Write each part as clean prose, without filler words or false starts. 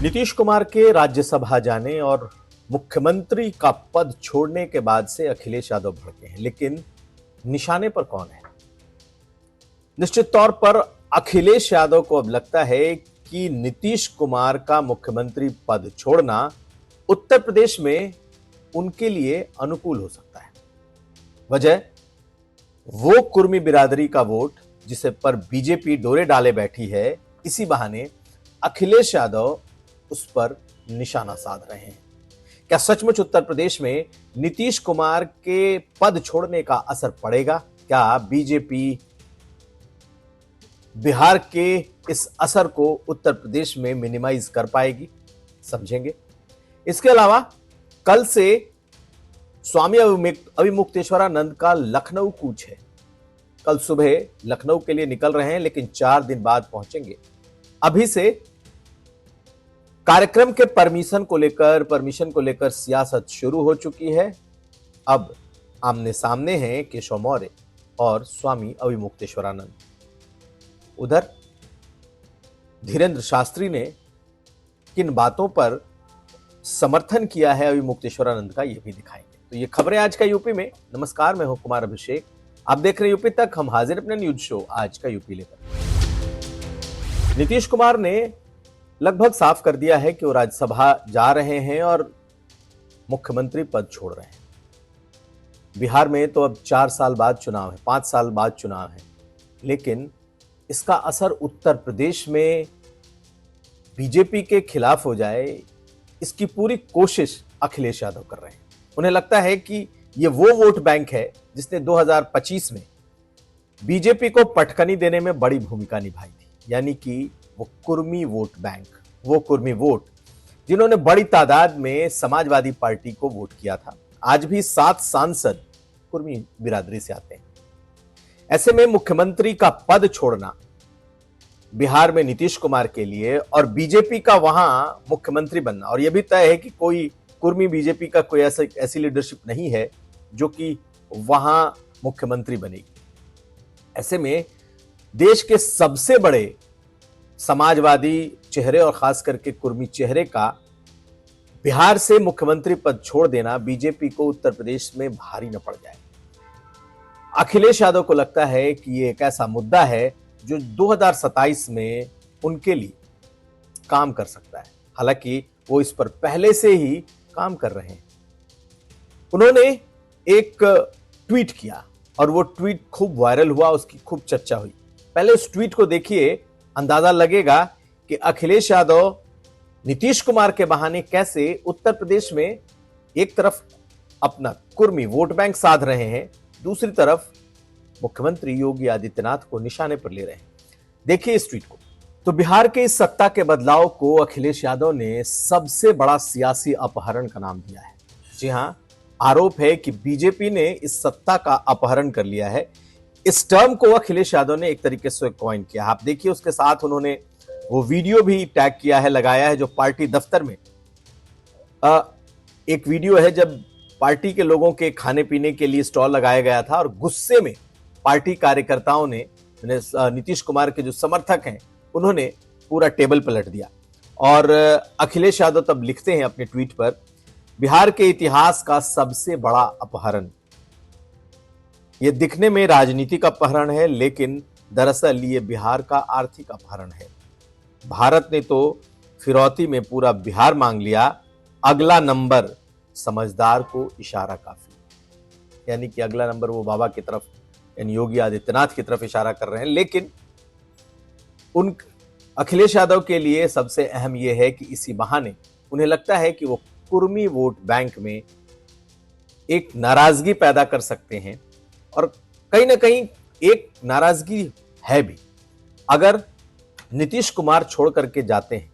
नीतीश कुमार के राज्यसभा जाने और मुख्यमंत्री का पद छोड़ने के बाद से अखिलेश यादव भड़के हैं, लेकिन निशाने पर कौन है? निश्चित तौर पर अखिलेश यादव को अब लगता है कि नीतीश कुमार का मुख्यमंत्री पद छोड़ना उत्तर प्रदेश में उनके लिए अनुकूल हो सकता है। वजह वो कुर्मी बिरादरी का वोट जिसे पर बीजेपी डोरे डाले बैठी है, इसी बहाने अखिलेश यादव उस पर निशाना साध रहे हैं। क्या सचमुच उत्तर प्रदेश में नीतीश कुमार के पद छोड़ने का असर पड़ेगा? क्या बीजेपी बिहार के इस असर को उत्तर प्रदेश में मिनिमाइज कर पाएगी? समझेंगे। इसके अलावा कल से स्वामी अभिमुक्तेश्वरानंद का लखनऊ कूच है। कल सुबह लखनऊ के लिए निकल रहे हैं, लेकिन 4 दिन बाद पहुंचेंगे। अभी से कार्यक्रम के परमिशन को लेकर सियासत शुरू हो चुकी है। अब आमने सामने हैं केशव मौर्य और स्वामी अभिमुक्तेश्वरानंद। उधर धीरेन्द्र शास्त्री ने किन बातों पर समर्थन किया है अभिमुक्तेश्वरानंद का, यह भी दिखाएंगे। तो ये खबरें आज का यूपी में। नमस्कार, मैं हूं कुमार अभिषेक। आप देख रहे हैं यूपी तक। हम हाजिर अपने न्यूज शो आज का यूपी लेकर। नीतीश कुमार ने लगभग साफ कर दिया है कि वो राज्यसभा जा रहे हैं और मुख्यमंत्री पद छोड़ रहे हैं। बिहार में तो अब 4 साल बाद चुनाव है, 5 साल बाद चुनाव है, लेकिन इसका असर उत्तर प्रदेश में बीजेपी के खिलाफ हो जाए, इसकी पूरी कोशिश अखिलेश यादव कर रहे हैं। उन्हें लगता है कि ये वो वोट बैंक है जिसने 2025 में बीजेपी को पटकनी देने में बड़ी भूमिका निभाई थी, यानी कि वो कुर्मी वोट बैंक, वो कुर्मी वोट जिन्होंने बड़ी तादाद में समाजवादी पार्टी को वोट किया था। आज भी 7 सांसद कुर्मी बिरादरी से आते हैं। ऐसे में मुख्यमंत्री का पद छोड़ना बिहार में नीतीश कुमार के लिए और बीजेपी का वहां मुख्यमंत्री बनना, और यह भी तय है कि कोई कुर्मी बीजेपी का कोई ऐसी लीडरशिप नहीं है जो कि वहां मुख्यमंत्री बनेगी। ऐसे में देश के सबसे बड़े समाजवादी चेहरे और खास करके कुर्मी चेहरे का बिहार से मुख्यमंत्री पद छोड़ देना बीजेपी को उत्तर प्रदेश में भारी न पड़ जाए। अखिलेश यादव को लगता है कि ये एक ऐसा मुद्दा है जो 2027 में उनके लिए काम कर सकता है। हालांकि वो इस पर पहले से ही काम कर रहे हैं। उन्होंने एक ट्वीट किया और वो ट्वीट खूब वायरल हुआ, उसकी खूब चर्चा हुई। पहले उस ट्वीट को देखिए, अंदाजा लगेगा कि अखिलेश यादव नीतीश कुमार के बहाने कैसे उत्तर प्रदेश में एक तरफ अपना कुर्मी वोट बैंक साध रहे हैं, दूसरी तरफ मुख्यमंत्री योगी आदित्यनाथ को निशाने पर ले रहे हैं। देखिए इस ट्वीट को। तो बिहार के इस सत्ता के बदलाव को अखिलेश यादव ने सबसे बड़ा सियासी अपहरण का नाम दिया है। जी हां, आरोप है कि बीजेपी ने इस सत्ता का अपहरण कर लिया है। इस टर्म को अखिलेश यादव ने एक तरीके से कॉइन किया। आप देखिए, उसके साथ उन्होंने वो वीडियो भी टैग किया है, लगाया है, जो पार्टी दफ्तर में एक वीडियो है जब पार्टी के लोगों के खाने पीने के लिए स्टॉल लगाया गया था और गुस्से में पार्टी कार्यकर्ताओं ने नीतीश कुमार के जो समर्थक हैं उन्होंने पूरा टेबल पलट दिया। और अखिलेश यादव तब लिखते हैं अपने ट्वीट पर, बिहार के इतिहास का सबसे बड़ा अपहरण। यह दिखने में राजनीतिक अपहरण है, लेकिन दरअसल ये बिहार का आर्थिक अपहरण है। भारत ने तो फिरौती में पूरा बिहार मांग लिया, अगला नंबर समझदार को इशारा काफी। यानी कि अगला नंबर वो बाबा की तरफ, यानी योगी आदित्यनाथ की तरफ इशारा कर रहे हैं। लेकिन उन अखिलेश यादव के लिए सबसे अहम यह है कि इसी बहाने उन्हें लगता है कि वो कुर्मी वोट बैंक में एक नाराजगी पैदा कर सकते हैं, और कहीं ना कहीं एक नाराजगी है भी। अगर नीतीश कुमार छोड़ करके जाते हैं,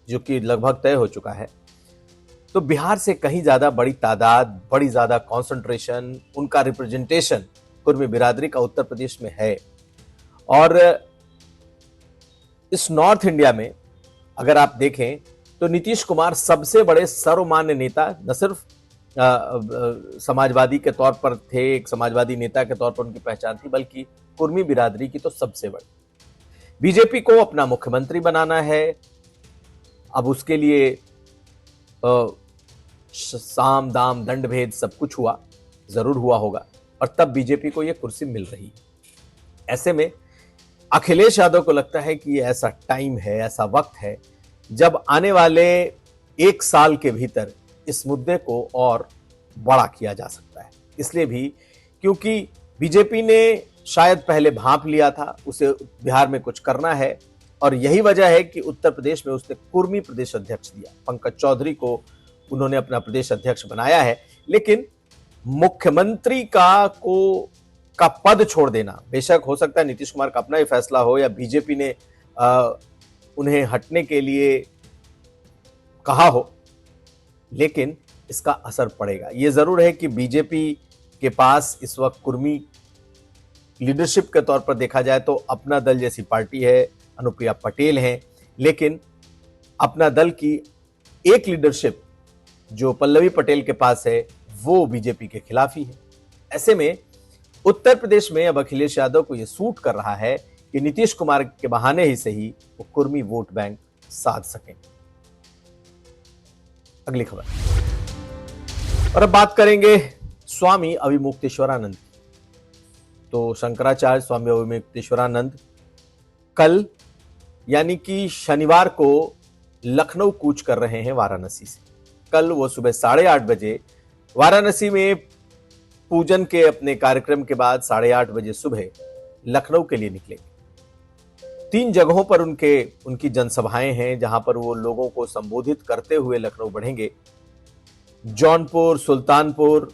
जो कि लगभग तय हो चुका है, तो बिहार से कहीं ज्यादा बड़ी तादाद, बड़ी ज्यादा कॉन्सेंट्रेशन, उनका रिप्रेजेंटेशन कुर्मी बिरादरी का उत्तर प्रदेश में है। और इस नॉर्थ इंडिया में अगर आप देखें तो नीतीश कुमार सबसे बड़े सर्वमान्य नेता, न सिर्फ समाजवादी के तौर पर थे, एक समाजवादी नेता के तौर पर उनकी पहचान थी, बल्कि कुर्मी बिरादरी की तो सबसे बड़ी। बीजेपी को अपना मुख्यमंत्री बनाना है, अब उसके लिए साम दाम दंड भेद सब कुछ हुआ, जरूर हुआ होगा, और तब बीजेपी को यह कुर्सी मिल रही है। ऐसे में अखिलेश यादव को लगता है कि ये ऐसा टाइम है, ऐसा वक्त है जब आने वाले 1 साल के भीतर इस मुद्दे को और बड़ा किया जा सकता है। इसलिए भी क्योंकि बीजेपी ने शायद पहले भांप लिया था, उसे बिहार में कुछ करना है, और यही वजह है कि उत्तर प्रदेश में उसने कुर्मी प्रदेश अध्यक्ष दिया। पंकज चौधरी को उन्होंने अपना प्रदेश अध्यक्ष बनाया है, लेकिन मुख्यमंत्री का पद छोड़ देना, बेशक हो सकता है नीतीश कुमार का अपना ही फैसला हो या बीजेपी ने उन्हें हटने के लिए कहा हो, लेकिन इसका असर पड़ेगा। यह जरूर है कि बीजेपी के पास इस वक्त कुर्मी लीडरशिप के तौर पर देखा जाए तो अपना दल जैसी पार्टी है, अनुप्रिया पटेल हैं, लेकिन अपना दल की एक लीडरशिप जो पल्लवी पटेल के पास है वो बीजेपी के खिलाफ ही है। ऐसे में उत्तर प्रदेश में अब अखिलेश यादव को यह सूट कर रहा है कि नीतीश कुमार के बहाने ही सही वो कुर्मी वोट बैंक साध सकें। अगली खबर, और अब बात करेंगे स्वामी अविमुक्तेश्वरानंद। तो शंकराचार्य स्वामी अविमुक्तेश्वरानंद कल यानी कि शनिवार को लखनऊ कूच कर रहे हैं वाराणसी से। कल वो सुबह 8:30 बजे वाराणसी में पूजन के अपने कार्यक्रम के बाद 8:30 बजे सुबह लखनऊ के लिए निकलेंगे। 3 जगहों पर उनकी जनसभाएं हैं जहां पर वो लोगों को संबोधित करते हुए लखनऊ बढ़ेंगे। जौनपुर, सुल्तानपुर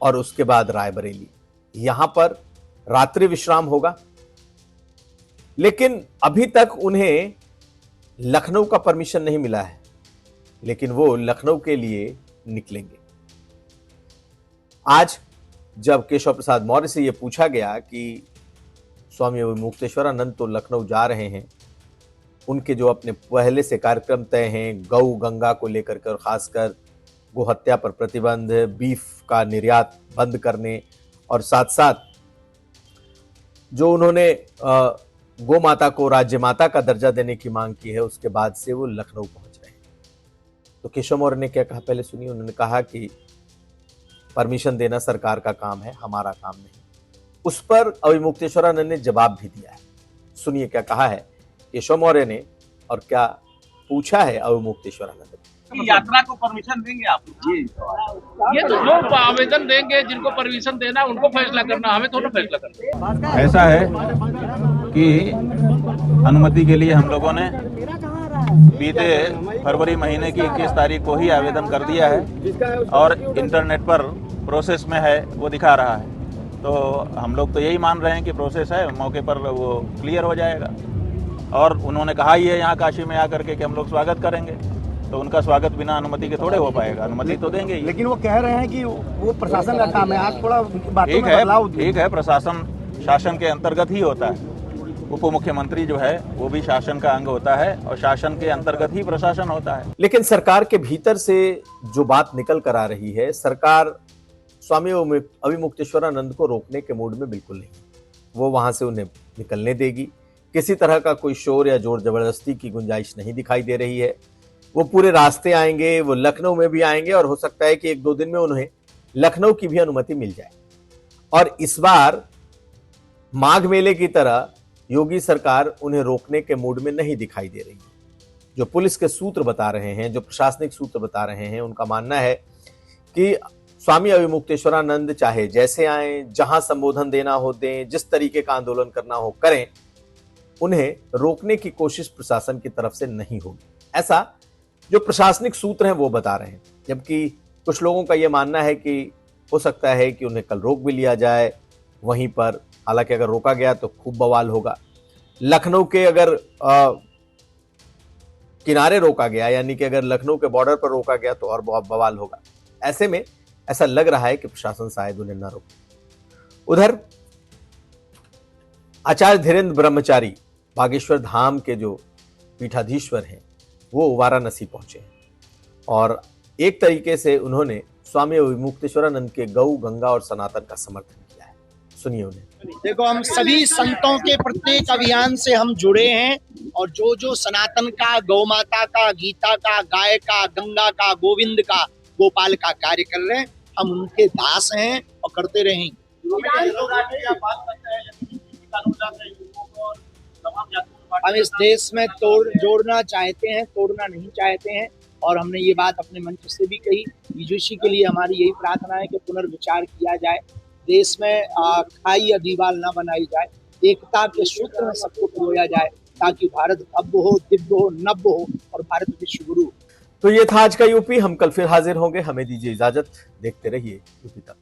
और उसके बाद रायबरेली। यहां पर रात्रि विश्राम होगा, लेकिन अभी तक उन्हें लखनऊ का परमिशन नहीं मिला है, लेकिन वो लखनऊ के लिए निकलेंगे। आज जब केशव प्रसाद मौर्य से यह पूछा गया कि स्वामी अविमुक्तेश्वरानंद तो लखनऊ जा रहे हैं, उनके जो अपने पहले से कार्यक्रम तय हैं गौ गंगा को लेकर के, और खासकर गो हत्या पर प्रतिबंध, बीफ का निर्यात बंद करने, और साथ साथ जो उन्होंने गो माता को राज्य माता का दर्जा देने की मांग की है, उसके बाद से वो लखनऊ पहुंच रहे हैं। तो केशव मौर्य ने क्या कहा पहले सुनिए। उन्होंने कहा कि परमिशन देना सरकार का काम है, हमारा काम नहीं। उस पर अविमुक्तेश्वरानंद ने जवाब भी दिया है। सुनिए क्या कहा है केशव मौर्य ने और क्या पूछा है अविमुक्तेश्वरानंद ने। यात्रा को परमिशन देंगे आप? ये तो जो आवेदन देंगे, जिनको परमिशन देना उनको फैसला करना, हमें थोड़ा फैसला करना। ऐसा है कि अनुमति के लिए हम लोगों ने बीते फरवरी महीने की 21 तारीख को ही आवेदन कर दिया है और इंटरनेट पर प्रोसेस में है, वो दिखा रहा है। तो हम लोग तो यही मान रहे हैं कि प्रोसेस है, मौके पर वो क्लियर हो जाएगा। और उन्होंने कहा ही है यहाँ काशी में आकर के कि हम लोग स्वागत करेंगे, तो उनका स्वागत बिना अनुमति के थोड़े हो पाएगा। अनुमति तो देंगे ही। लेकिन वो कह रहे हैं कि वो प्रशासन का काम है। आज थोड़ा बातों में बदलाव। ठीक है, प्रशासन शासन के अंतर्गत ही होता है। उप मुख्यमंत्री जो है वो भी शासन का अंग होता है और शासन के अंतर्गत ही प्रशासन होता है। लेकिन सरकार के भीतर से जो बात निकल कर आ रही है, सरकार स्वामी अविमुक्तेश्वरानंद को रोकने के मूड में बिल्कुल नहीं। वो वहां से उन्हें निकलने देगी। किसी तरह का कोई शोर या जोर जबरदस्ती की गुंजाइश नहीं दिखाई दे रही है। वो पूरे रास्ते आएंगे, वो लखनऊ में भी आएंगे और हो सकता है कि 1-2 दिन में उन्हें लखनऊ की भी अनुमति मिल जाए। और इस बार माघ मेले की तरह योगी सरकार उन्हें रोकने के मूड में नहीं दिखाई दे रही है। जो पुलिस के सूत्र बता रहे हैं, जो प्रशासनिक सूत्र बता रहे हैं, उनका मानना है कि स्वामी अविमुक्तेश्वरानंद चाहे जैसे आए, जहां संबोधन देना हो दें, जिस तरीके का आंदोलन करना हो करें, उन्हें रोकने की कोशिश प्रशासन की तरफ से नहीं होगी। ऐसा जो प्रशासनिक सूत्र हैं वो बता रहे हैं। जबकि कुछ लोगों का यह मानना है कि हो सकता है कि उन्हें कल रोक भी लिया जाए वहीं पर। हालांकि अगर रोका गया तो खूब बवाल होगा। लखनऊ के अगर किनारे रोका गया, यानी कि अगर लखनऊ के बॉर्डर पर रोका गया तो और बहुत बवाल होगा। ऐसे में ऐसा लग रहा है कि प्रशासन शायद उन्हें न रोके। उधर आचार्य धीरेन्द्र ब्रह्मचारी बागेश्वर धाम के जो पीठाधीश्वर हैं वो वाराणसी पहुंचे हैं और एक तरीके से उन्होंने स्वामी अविमुक्तेश्वरानंद के गौ, गंगा और सनातन का समर्थन किया है। सुनिए उन्हें। देखो, हम सभी संतों के प्रत्येक अभियान से हम जुड़े हैं और जो जो सनातन का, गौ माता का, गीता का, गाय का, गंगा का, गोविंद का, गोपाल का कार्य कर रहे हैं, हम उनके दास हैं और करते रहेंगे। हम इस देश में जोड़ना चाहते हैं, तोड़ना नहीं चाहते हैं और हमने ये बात अपने मंच से भी कही। यूजीसी के लिए हमारी यही प्रार्थना है कि पुनर्विचार किया जाए, देश में खाई या दीवार न बनाई जाए, एकता के सूत्र में सबको पिरोया जाए ताकि भारत भव्य हो, दिव्य हो, नव्य हो और भारत विश्व गुरु। तो ये था आज का यूपी। हम कल फिर हाजिर होंगे। हमें दीजिए इजाजत। देखते रहिए यूपी तक।